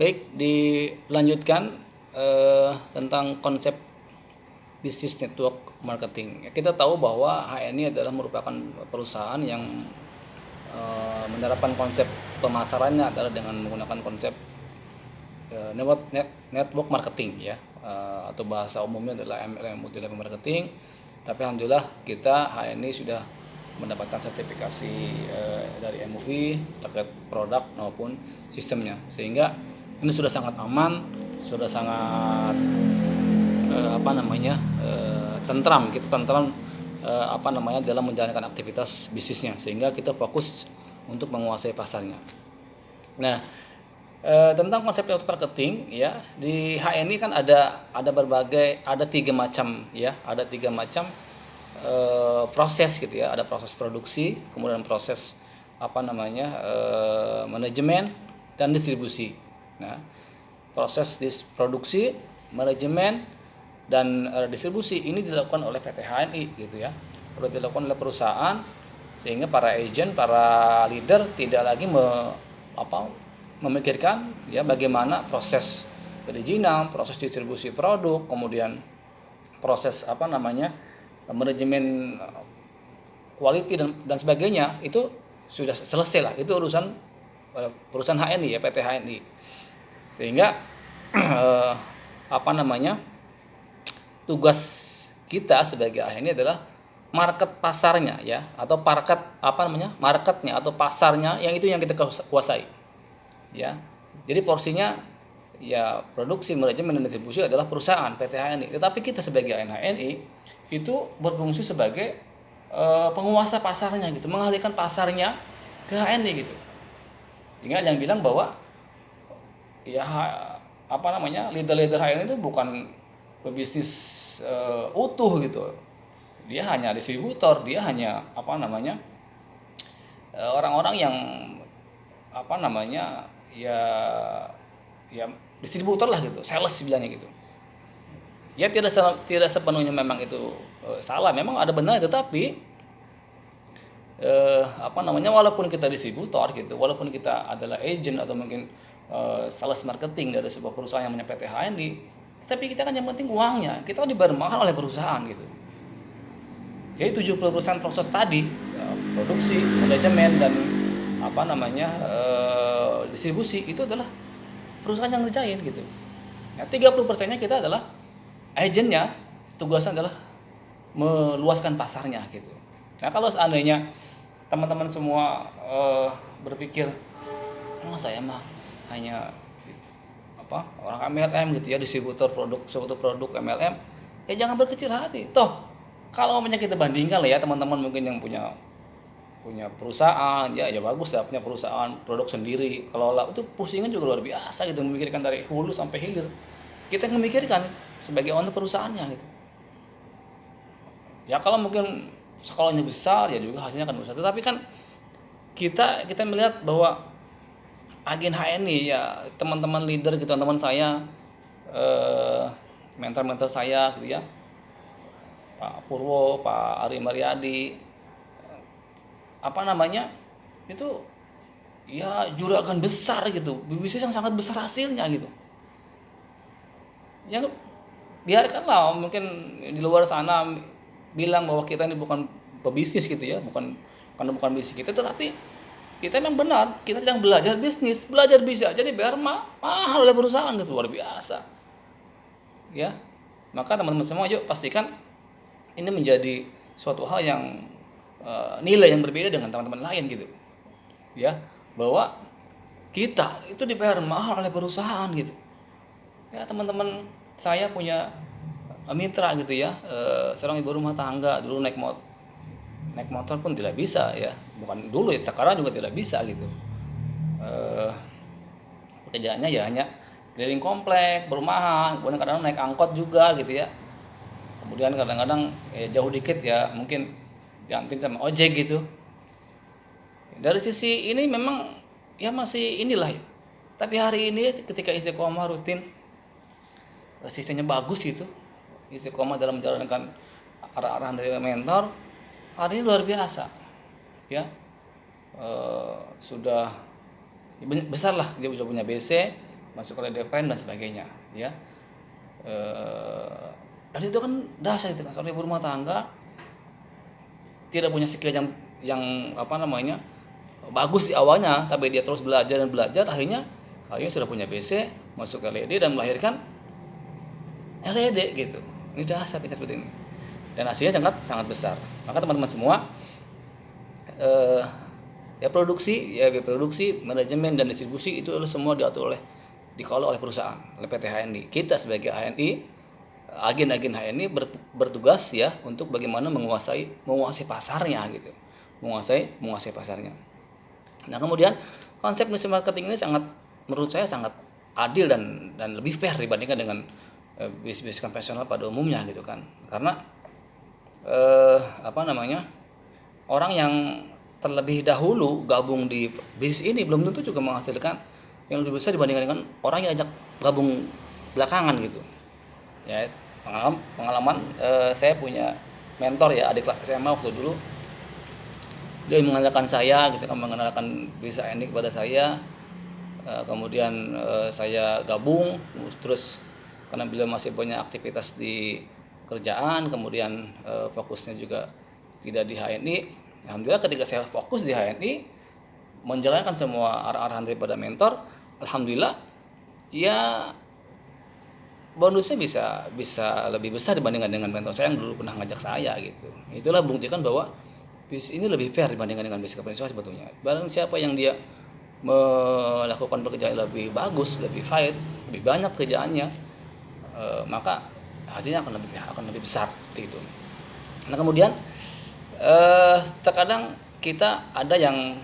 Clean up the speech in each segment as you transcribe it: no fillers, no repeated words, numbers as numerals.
Baik, dilanjutkan tentang konsep bisnis network marketing. Kita tahu bahwa HNI adalah merupakan perusahaan yang menerapkan konsep pemasarannya adalah dengan menggunakan konsep network marketing ya, atau bahasa umumnya adalah MLM, multi level marketing. Tapi alhamdulillah kita HNI sudah mendapatkan sertifikasi dari MUI terkait produk maupun sistemnya, sehingga ini sudah sangat aman, sudah sangat tentram. Kita tentram dalam menjalankan aktivitas bisnisnya, sehingga kita fokus untuk menguasai pasarnya. Nah, tentang konsep network marketing ya, di HNI kan ada tiga macam proses gitu ya. Ada proses produksi, kemudian proses manajemen dan distribusi. Nah, proses produksi, manajemen dan distribusi ini dilakukan oleh PT HNI gitu ya. Perlu dilakukan oleh perusahaan, sehingga para agent, para leader tidak lagi memikirkan ya bagaimana proses perizinan, proses distribusi produk, kemudian proses manajemen quality dan sebagainya. Itu sudah selesai lah, itu urusan perusahaan HNI ya, PT HNI. Sehingga tugas kita sebagai HNI adalah market pasarnya ya, atau marketnya atau pasarnya, yang itu yang kita kuasai ya. Jadi porsinya ya produksi, manajemen dan distribusi adalah perusahaan PT HNI. Tetapi kita sebagai HNI itu berfungsi sebagai penguasa pasarnya gitu, mengalihkan pasarnya ke HNI gitu. Sehingga yang bilang bahwa ya leader-leader HNI itu bukan pebisnis utuh gitu. Dia hanya distributor, dia hanya orang-orang yang ya distributor lah gitu, sales bilangnya gitu. Ya tidak sepenuhnya memang itu salah, memang ada benar, tetapi walaupun kita distributor gitu, walaupun kita adalah agent atau mungkin sales marketing dari sebuah perusahaan yang punya PT HNI, tapi kita kan yang penting uangnya, kita kan dibayar mahal oleh perusahaan gitu. Jadi 70% proses tadi ya, produksi, manajemen dan distribusi itu adalah perusahaan yang ngerjain gitu. Nah, 30%-nya kita adalah agentnya, tugasnya adalah meluaskan pasarnya gitu. Nah, kalau seandainya teman-teman semua berpikir, saya mah hanya orang MLM gitu ya, distributor produk, suatu produk MLM, ya jangan berkecil hati. Toh kalau kita bandingkan lah ya, teman-teman mungkin yang punya perusahaan ya bagus ya, punya perusahaan produk sendiri, kelola, itu pusingnya juga luar biasa gitu, memikirkan dari hulu sampai hilir. Kita memikirkan sebagai owner perusahaannya gitu. Ya kalau mungkin skalanya besar ya juga hasilnya akan besar, tetapi kan kita melihat bahwa agen HNI ya, teman-teman leader gitu, teman-teman saya, mentor-mentor saya gitu ya, Pak Purwo, Pak Ari Mariadi, itu ya juragan besar gitu, bisnis yang sangat besar hasilnya gitu. Ya biarkanlah mungkin di luar sana bilang bahwa kita ini bukan pebisnis gitu ya, bukan bisnis kita, tetapi kita memang benar, kita sedang belajar bisnis, belajar bisa jadi bayar mahal oleh perusahaan gitu, luar biasa ya. Maka teman-teman semua, yuk pastikan ini menjadi suatu hal yang nilai yang berbeda dengan teman-teman lain gitu ya, bahwa kita itu dibayar mahal oleh perusahaan gitu ya. Teman-teman saya punya mitra gitu ya, seorang ibu rumah tangga, dulu naik motor pun tidak bisa ya, bukan dulu ya, sekarang juga tidak bisa gitu. Pekerjaannya ya hanya keliling komplek, perumahan, kemudian kadang naik angkot juga gitu ya. Kemudian kadang-kadang jauh dikit ya mungkin diantin sama ojek gitu. Dari sisi ini memang ya masih inilah ya. Tapi hari ini ketika istiqomah rutin, sistemnya bagus gitu, istiqomah dalam menjalankan arah-arahan dari mentor, hari ini luar biasa ya. Sudah besar lah, dia sudah punya BC, masuk ke DPR dan sebagainya, ya. Dan itu kan dahsyat itu kan, seorang ibu rumah tangga tidak punya skill yang apa namanya bagus di awalnya, tapi dia terus belajar dan belajar, akhirnya sudah punya PC, masuk ke LED dan melahirkan LED gitu. Ini dahsyat seperti ini. Dan hasilnya sangat sangat besar. Maka teman-teman semua, biaya produksi, manajemen dan distribusi itu semua diatur dikelola oleh perusahaan, oleh PT HNI. Kita sebagai HNI, agen-agen HNI bertugas ya untuk bagaimana menguasai pasarnya gitu. Menguasai pasarnya. Nah, kemudian konsep industri marketing ini menurut saya sangat adil dan lebih fair dibandingkan dengan bisnis konvensional pada umumnya gitu kan. Karena orang yang terlebih dahulu gabung di bisnis ini belum tentu juga menghasilkan yang lebih besar dibandingkan dengan orang yang ajak gabung belakangan gitu. Ya, pengalaman saya punya mentor ya, adik kelas SMA waktu dulu. Dia mengenalkan saya gitu kan, mengenalkan bisnis ini kepada saya. Kemudian saya gabung, terus karena beliau masih punya aktivitas di kerjaan, kemudian fokusnya juga tidak di HNI. Alhamdulillah ketika saya fokus di HNI, menjalankan semua arahan daripada mentor, alhamdulillah ya bonusnya bisa lebih besar dibandingkan dengan mentor saya yang dulu pernah ngajak saya gitu. Itulah buktikan bahwa bisnis ini lebih fair dibandingkan dengan bisnis konvensional sebetulnya. Barang siapa yang dia melakukan pekerjaan lebih bagus, lebih fight, lebih banyak kerjaannya, maka hasilnya akan lebih besar seperti itu. Nah, kemudian terkadang kita ada yang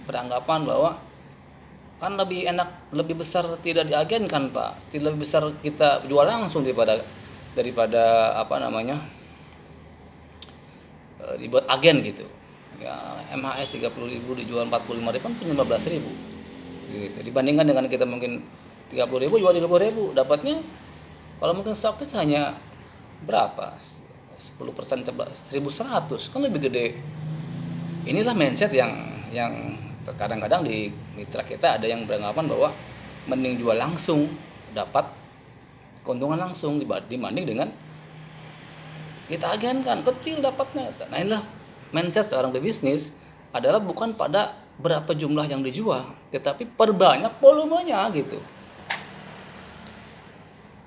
beranggapan bahwa kan lebih enak, lebih besar tidak diagenkan Pak, tidak lebih besar kita jual langsung daripada dibuat agen gitu ya. MHS 30.000 dijual 45.000 kan punya 15.000 gitu, dibandingkan dengan kita mungkin 30.000 jual 30.000, dapatnya kalau mungkin stokis hanya berapa 10% 1.100 kan lebih gede. Inilah mindset yang kadang-kadang di mitra kita ada yang beranggapan bahwa mending jual langsung dapat keuntungan langsung dibanding dengan kita agenkan kecil dapatnya. Nah, inilah mindset seorang pebisnis adalah bukan pada berapa jumlah yang dijual, tetapi perbanyak volumenya gitu.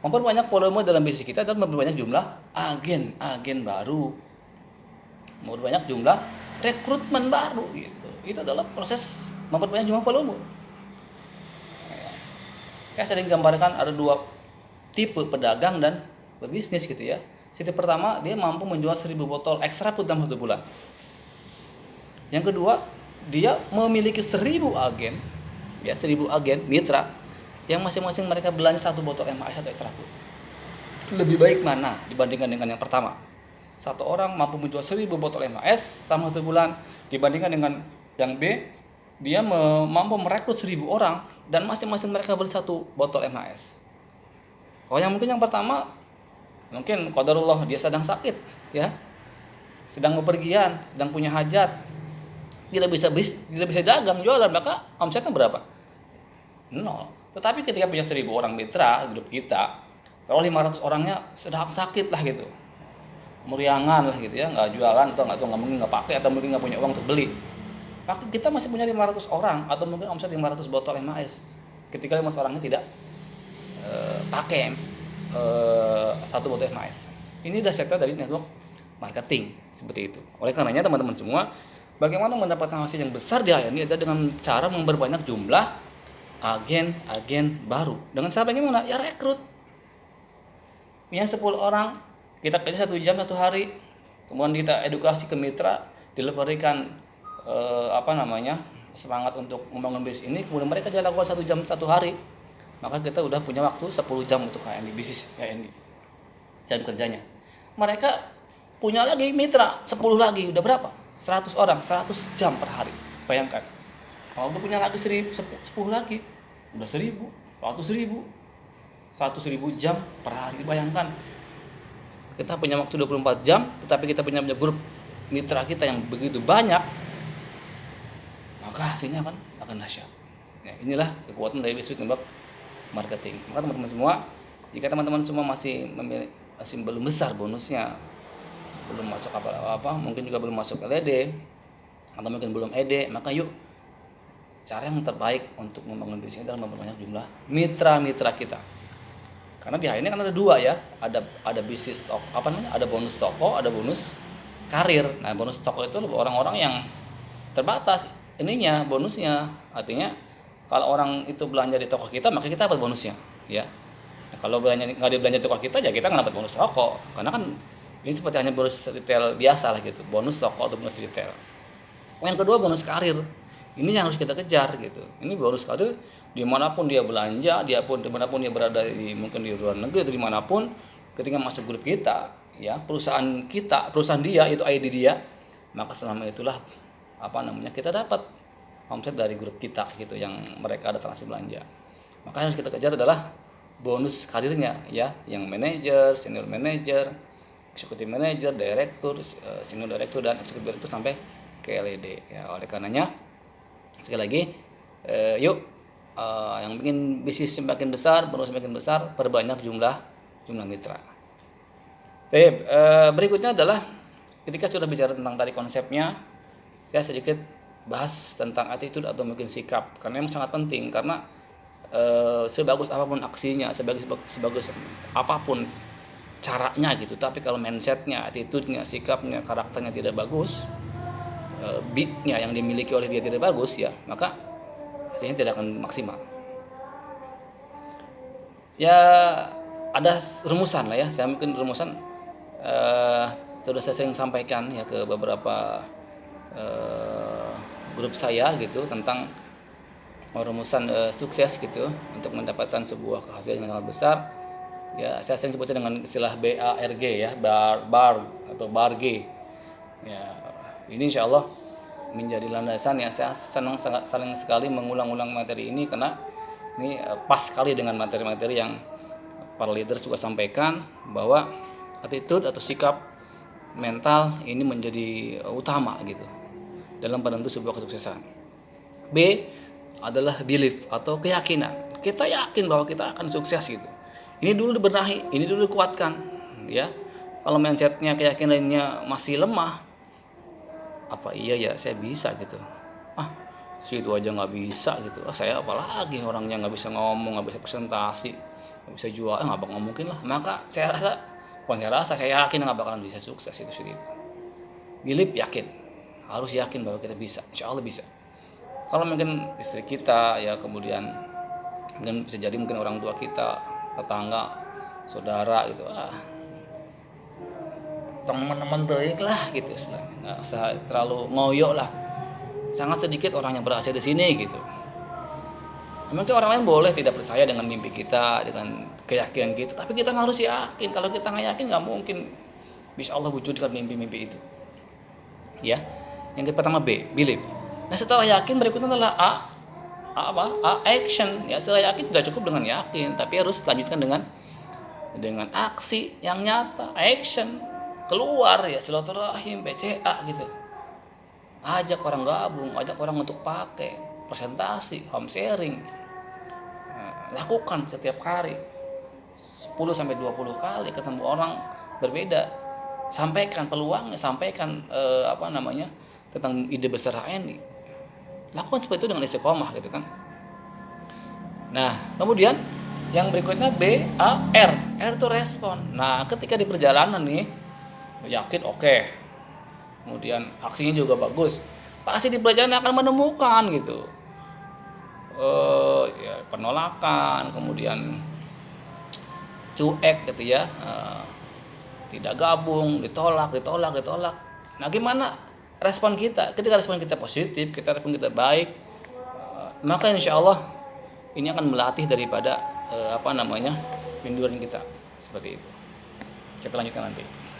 Memperbanyak volume dalam bisnis kita adalah memperbanyak jumlah agen baru, memperbanyak jumlah rekrutmen baru gitu. Itu adalah proses memperbanyak jumlah volume. Saya sering gambarkan ada dua tipe pedagang dan pebisnis gitu ya. Tipe pertama, dia mampu menjual 1.000 botol ekstra put dalam 1 bulan. Yang kedua, dia memiliki 1.000 agen, ya 1.000 agen mitra yang masing-masing mereka belanja 1 botol MHS atau ekstra put. Lebih baik mana dibandingkan dengan yang pertama? Satu orang mampu menjual 1.000 botol MHS selama 1 bulan dibandingkan dengan yang B, dia mampu merekrut 1.000 orang dan masing-masing mereka beli 1 botol MHS. Kalau yang mungkin yang pertama, mungkin qadarullah dia sedang sakit ya, sedang bepergian, sedang punya hajat, tidak bisa dagang jualan, maka omsetnya berapa? 0. Tetapi ketika punya 1.000 orang mitra grup kita, kalau 500 orangnya sedang sakit lah gitu, meriangan lah gitu ya, nggak jualan atau nggak mungkin nggak pakai atau mungkin nggak punya uang untuk beli, maka kita masih punya 500 orang atau mungkin omset 500 botol MHS ketika 500 orangnya tidak pakai 1 botol MHS. Ini dahsyatnya dari network marketing seperti itu. Oleh karenanya teman-teman semua, bagaimana mendapatkan hasil yang besar di HNI adalah dengan cara memperbanyak jumlah agen baru. Dengan cara bagaimana? Ya rekrut. Punya 10 orang, kita kerja 1 jam 1 hari. Kemudian kita edukasi ke mitra, dilebarikan semangat untuk membangun bisnis ini. Kemudian mereka jalan lakukan 1 jam 1 hari. Maka kita udah punya waktu 10 jam untuk HNI, bisnis HNI. Jam kerjanya. Mereka punya lagi mitra 10 lagi, udah berapa? 100 orang, 100 jam per hari. Bayangkan. Kalau udah punya lagi 10 lagi, udah 1.000, 100.000, 100.000 jam per hari. Bayangkan. Kita punya waktu 24 jam, tetapi kita punya grup mitra kita yang begitu banyak, maka hasilnya akan dahsyat. Ya, inilah kekuatan dari bisnis network marketing. Maka teman-teman semua, jika teman-teman semua masih belum besar bonusnya, belum masuk apa-apa, mungkin juga belum masuk LED atau mungkin belum ED, maka yuk, cara yang terbaik untuk membangun bisnis adalah memperbanyak jumlah mitra-mitra kita. Karena di hari ini kan ada dua ya, ada bisnis toko, ada bonus toko, ada bonus karir. Nah, bonus toko itu orang-orang yang terbatas ininya bonusnya. Artinya kalau orang itu belanja di toko kita, maka kita dapat bonusnya, ya. Nah, kalau nggak dibelanja di toko kita, ya kita nggak dapat bonus toko. Karena kan ini seperti hanya bonus retail biasa lah gitu, bonus toko atau bonus retail. Yang kedua bonus karir. Ini yang harus kita kejar gitu. Ini bonus karir dimanapun dia belanja, dimanapun dia berada mungkin di luar negeri atau dimanapun, ketika masuk grup kita, ya perusahaan dia itu ID dia, maka selama itulah kita dapat omset dari grup kita gitu yang mereka ada transaksi belanja. Maka yang harus kita kejar adalah bonus karirnya ya, yang manajer, senior manager, executive manager, direktur, senior direktur dan executive direktur sampai ke LED ya. Oleh karenanya sekali lagi yuk yang bikin bisnis semakin besar, bonus semakin besar, perbanyak jumlah mitra. Berikutnya adalah ketika sudah bicara tentang tadi konsepnya, saya sedikit bahas tentang attitude atau mungkin sikap, karena memang sangat penting. Karena sebagus apapun aksinya, sebagus apapun caranya gitu, tapi kalau mindsetnya, attitude-nya, sikapnya, karakternya tidak bagus, beat-nya yang dimiliki oleh dia tidak bagus ya, maka hasilnya tidak akan maksimal. Ya ada rumusan lah ya, saya mungkin rumusan sudah saya sering sampaikan ya ke beberapa grup saya gitu tentang rumusan sukses gitu untuk mendapatkan sebuah kehasilان yang sangat besar. Ya saya sering sebutnya dengan istilah BARG ya, bar atau barge. Ya ini insya Allah menjadi landasan ya. Saya sangat sekali mengulang-ulang materi ini karena ini pas sekali dengan materi-materi yang para leaders juga sampaikan, bahwa attitude atau sikap mental ini menjadi utama gitu dalam penentu sebuah kesuksesan. B adalah belief atau keyakinan. Kita yakin bahwa kita akan sukses gitu. Ini dulu dibenahi, ini dulu dikuatkan ya. Kalau mindsetnya, keyakinannya masih lemah, apa iya ya saya bisa gitu, situ aja nggak bisa gitu, saya apalagi orangnya nggak bisa ngomong, nggak bisa presentasi, nggak bisa jual, nggak bakal mungkin lah. Maka saya yakin nggak bakalan bisa sukses itu sendiri. Belief, yakin, harus yakin bahwa kita bisa, insya Allah bisa. Kalau mungkin istri kita ya, kemudian mungkin bisa jadi mungkin orang tua kita, tetangga, saudara gitu, teman-teman baik lah gitu, nggak usah terlalu ngoyo lah. Sangat sedikit orang yang berhasil di sini gitu. Mungkin orang lain boleh tidak percaya dengan mimpi kita, dengan keyakinan kita, tapi kita harus yakin. Kalau kita nggak yakin, nggak mungkin bisa Allah wujudkan mimpi-mimpi itu. Ya, yang pertama B, belief. Nah setelah yakin, berikutnya adalah A, action. Ya setelah yakin tidak cukup dengan yakin, tapi harus lanjutkan dengan aksi yang nyata, action. Keluar ya, silaturahim, BCA gitu, ajak orang gabung, ajak orang untuk pakai, presentasi, home sharing, lakukan setiap hari 10-20 kali ketemu orang berbeda, sampaikan peluangnya, sampaikan tentang ide besar HNI, lakukan seperti itu dengan istiqomah gitu kan. Nah kemudian yang berikutnya B, A, R itu respon. Nah ketika di perjalanan nih yakin, oke. Kemudian aksinya juga bagus, pasti di perjalanan akan menemukan gitu ya penolakan, kemudian cuek gitu ya, tidak gabung, ditolak. Nah gimana respon kita? Ketika respon kita positif, respon kita baik, maka insya Allah ini akan melatih daripada pendudukan kita seperti itu. Kita lanjutkan nanti.